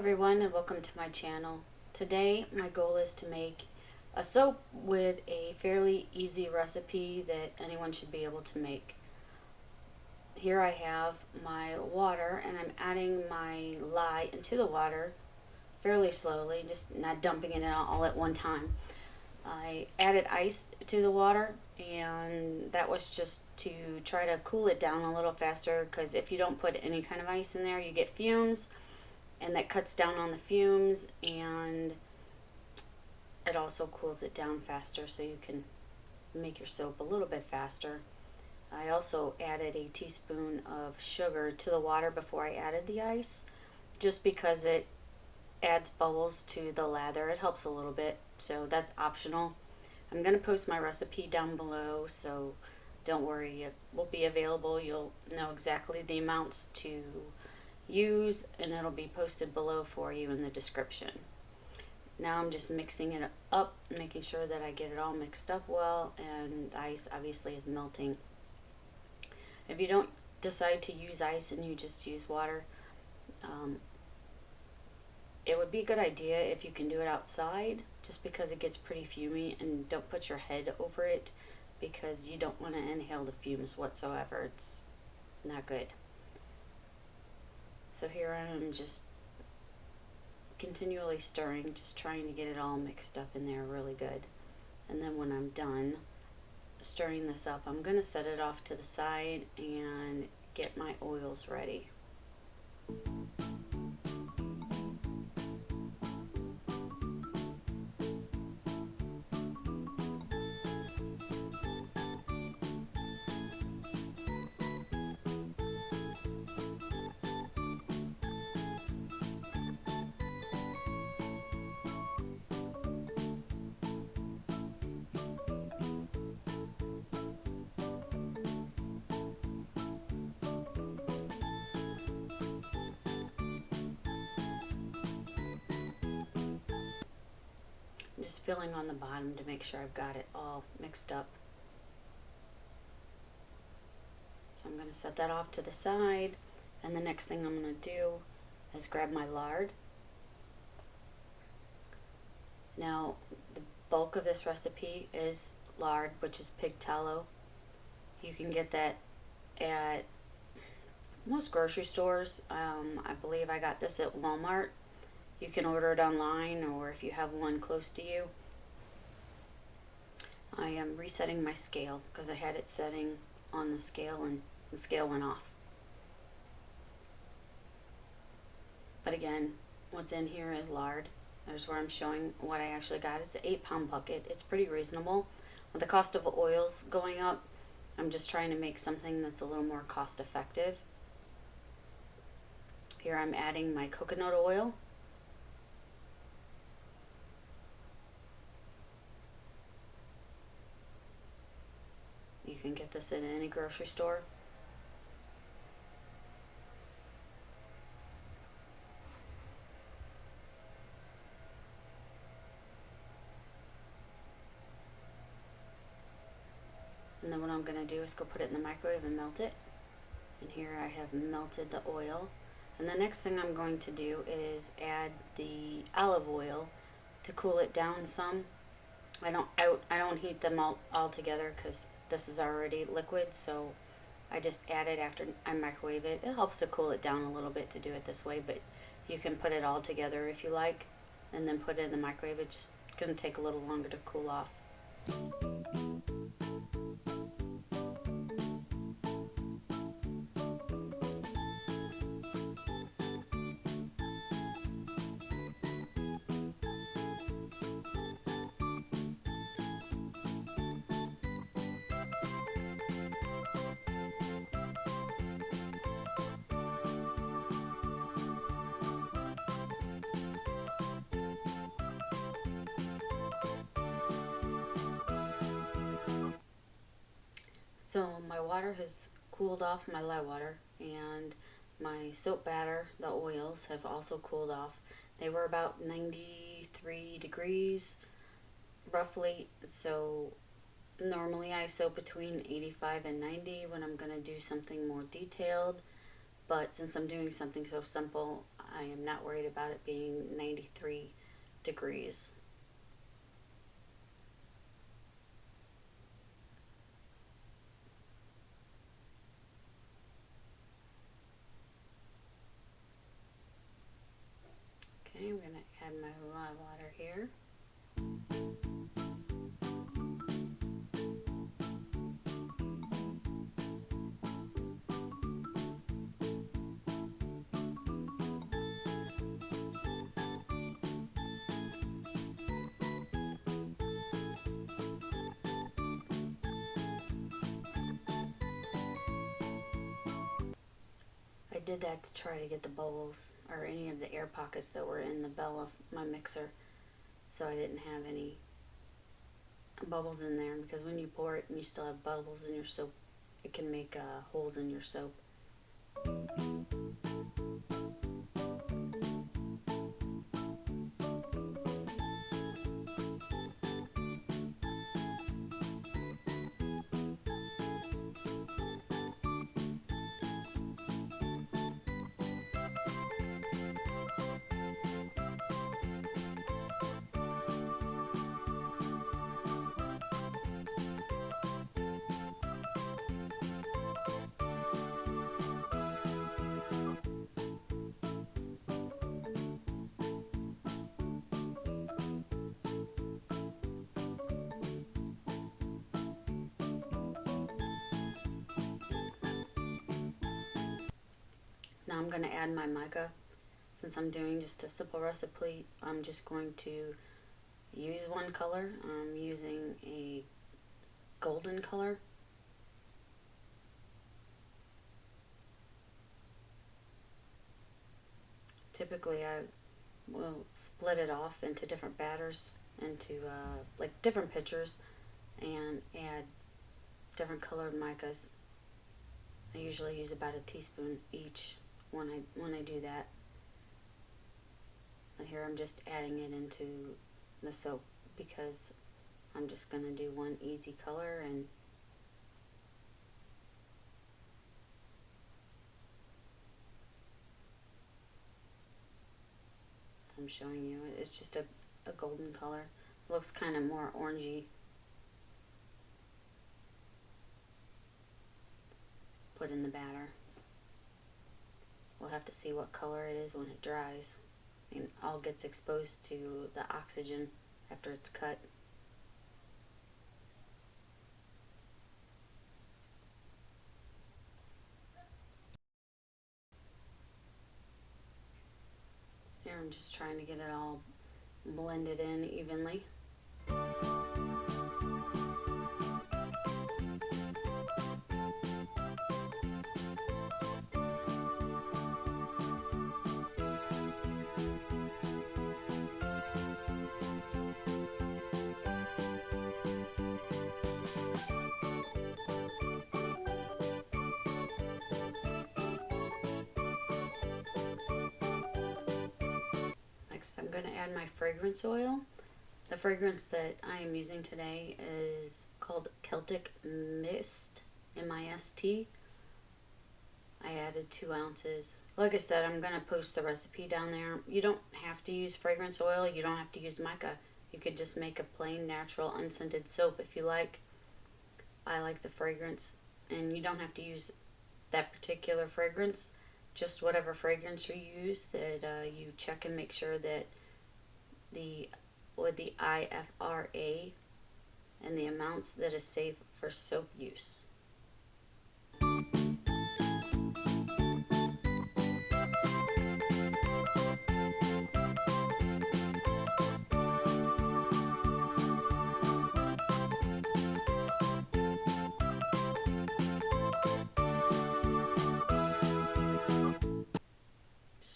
everyone, and welcome to my channel. Today my goal is to make a soap with a fairly easy recipe that anyone should be able to make. Here I have my water and I'm adding my lye into the water fairly slowly, just not dumping it in all at one time. I added ice to the water, and that was just to try to cool it down a little faster, because if you don't put any kind of ice in there you get fumes, and that cuts down on the fumes, and it also cools it down faster so you can make your soap a little bit faster. I also added a teaspoon of sugar to the water before I added the ice, just because it adds bubbles to the lather. It helps a little bit, so that's optional. I'm going to post my recipe down below, so don't worry, it will be available. You'll know exactly the amounts to use, and it'll be posted below for you in the description. Now I'm just mixing it up, making sure that I get it all mixed up well, and the ice obviously is melting. If you don't decide to use ice and you just use water, it would be a good idea if you can do it outside, just because it gets pretty fumy, and don't put your head over it because you don't want to inhale the fumes whatsoever. It's not good. So here I am just continually stirring, just trying to get it all mixed up in there really good. And then when I'm done stirring this up, I'm going to set it off to the side and get my oils ready. I'm just filling on the bottom to make sure I've got it all mixed up. So I'm going to set that off to the side, and the next thing I'm going to do is grab my lard. Now the bulk of this recipe is lard, which is pig tallow. You can get that at most grocery stores. I believe I got this at Walmart. You can order it online, or if you have one close to you. I am resetting my scale because I had it setting on the scale and the scale went off. But again, what's in here is lard. There's where I'm showing what I actually got. It's an 8-pound bucket. It's pretty reasonable. With the cost of oils going up, I'm just trying to make something that's a little more cost effective. Here I'm adding my coconut oil. You can get this in any grocery store. And then what I'm going to do is go put it in the microwave and melt it. And here I have melted the oil. And the next thing I'm going to do is add the olive oil to cool it down some. I don't heat them all together because this is already liquid, so I just add it after I microwave it. It helps to cool it down a little bit to do it this way, but you can put it all together if you like, and then put it in the microwave. It's just going to take a little longer to cool off. So my water has cooled off, my lye water, and my soap batter, the oils, have also cooled off. They were about 93 degrees roughly, so normally I soap between 85 and 90 when I'm going to do something more detailed, but since I'm doing something so simple, I am not worried about it being 93 degrees. Okay, I'm going to add my lime water here. I did that to try to get the bubbles or any of the air pockets that were in the bell of my mixer, so I didn't have any bubbles in there, because when you pour it and you still have bubbles in your soap, it can make holes in your soap. Now I'm going to add my mica. Since I'm doing just a simple recipe, I'm just going to use one color. I'm using a golden color. Typically I will split it off into different batters, into like different pitchers, and add different colored micas. I usually use about a teaspoon each when I do that. But here I'm just adding it into the soap because I'm just going to do one easy color, and I'm showing you it's just a golden color. It looks kind of more orangey. Put in the batter. We'll have to see what color it is when it dries. And all gets exposed to the oxygen after it's cut. Here I'm just trying to get it all blended in evenly. Next, I'm going to add my fragrance oil. The fragrance that I am using today is called Celtic Mist, M-I-S-T. I added 2 ounces. Like I said, I'm going to post the recipe down there. You don't have to use fragrance oil. You don't have to use mica. You can just make a plain, natural, unscented soap if you like. I like the fragrance, and you don't have to use that particular fragrance. Just whatever fragrance you use, that you check and make sure that with the IFRA and the amounts that is safe for soap use.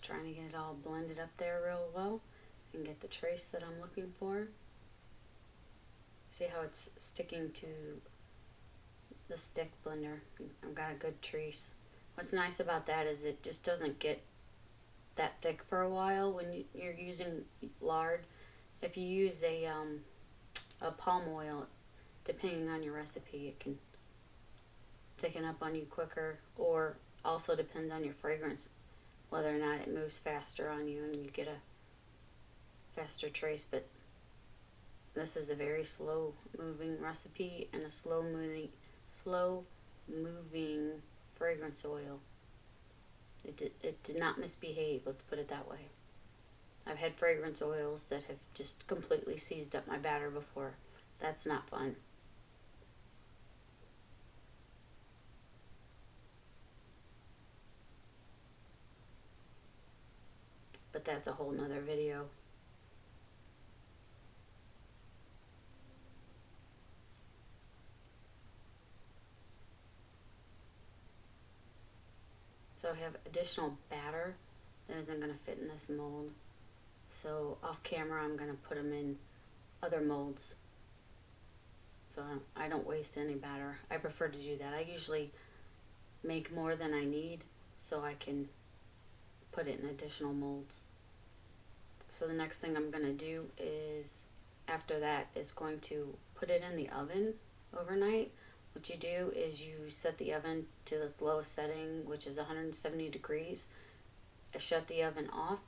Trying to get it all blended up there real well and get the trace that I'm looking for. See how it's sticking to the stick blender? I've got a good trace. What's nice about that is it just doesn't get that thick for a while when you're using lard. If you use a palm oil, depending on your recipe, it can thicken up on you quicker, or also depends on your fragrance. whether or not it moves faster on you and you get a faster trace, but this is a very slow moving recipe and a slow moving fragrance oil. It did not misbehave, let's put it that way. I've had fragrance oils that have just completely seized up my batter before. That's not fun. But that's a whole nother video. So I have additional batter that isn't going to fit in this mold. So off camera I'm going to put them in other molds, so I don't waste any batter. I prefer to do that. I usually make more than I need so I can put it in additional molds. So the next thing I'm going to do is, after that, is going to put it in the oven overnight. What you do is you set the oven to its lowest setting, which is 170 degrees. I shut the oven off,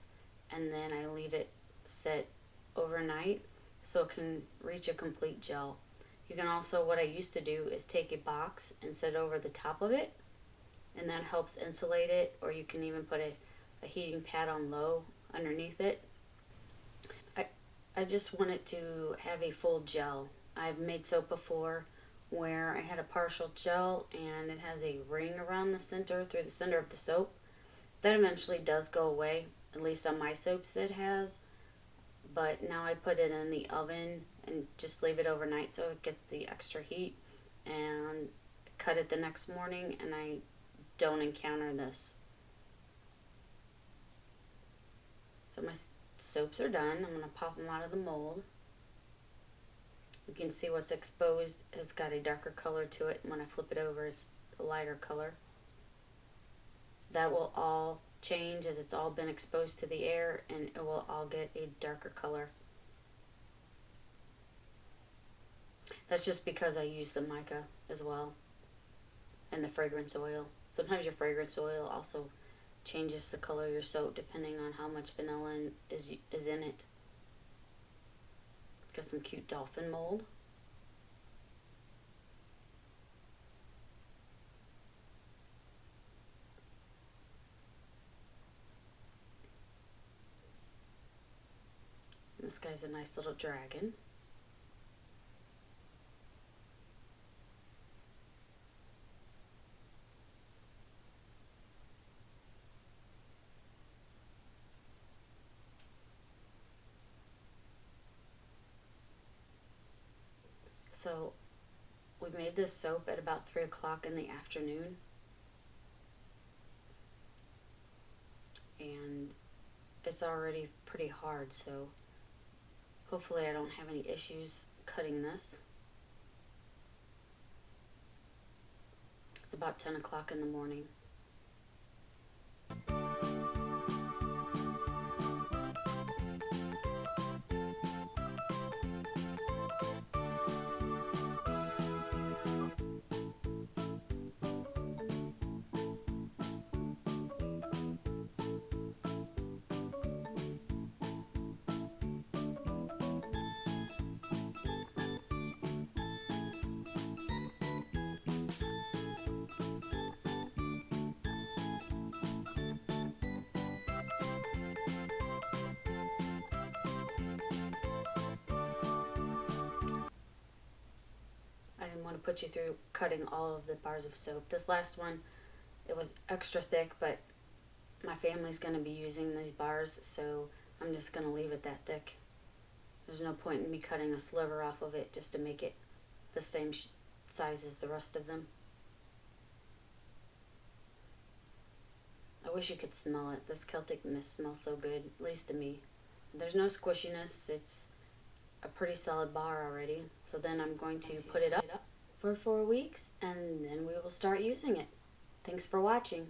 and then I leave it set overnight so it can reach a complete gel. You can also, what I used to do is take a box and set it over the top of it, and that helps insulate it, or you can even put a heating pad on low underneath it. I just want it to have a full gel. I've made soap before where I had a partial gel and it has a ring around the center, through the center of the soap. That eventually does go away, at least on my soaps it has. But now I put it in the oven and just leave it overnight so it gets the extra heat, and cut it the next morning and I don't encounter this. So my soaps are done. I'm going to pop them out of the mold. You can see what's exposed has got a darker color to it. When I flip it over, it's a lighter color. That will all change as it's all been exposed to the air, and it will all get a darker color. That's just because I use the mica as well, and the fragrance oil. Sometimes your fragrance oil also changes the color of your soap depending on how much vanilla is in it. Got some cute dolphin mold. This guy's a nice little dragon. So we made this soap at about 3 o'clock in the afternoon, and it's already pretty hard, so hopefully I don't have any issues cutting this. It's about 10 o'clock in the morning. I didn't want to put you through cutting all of the bars of soap. This last one, it was extra thick, but my family's going to be using these bars, so I'm just going to leave it that thick. There's no point in me cutting a sliver off of it just to make it the same size as the rest of them. I wish you could smell it. This Celtic mist smells so good, at least to me. There's no squishiness. It's a pretty solid bar already. So then I'm going to put it up for 4 weeks, and then we will start using it. Thanks for watching.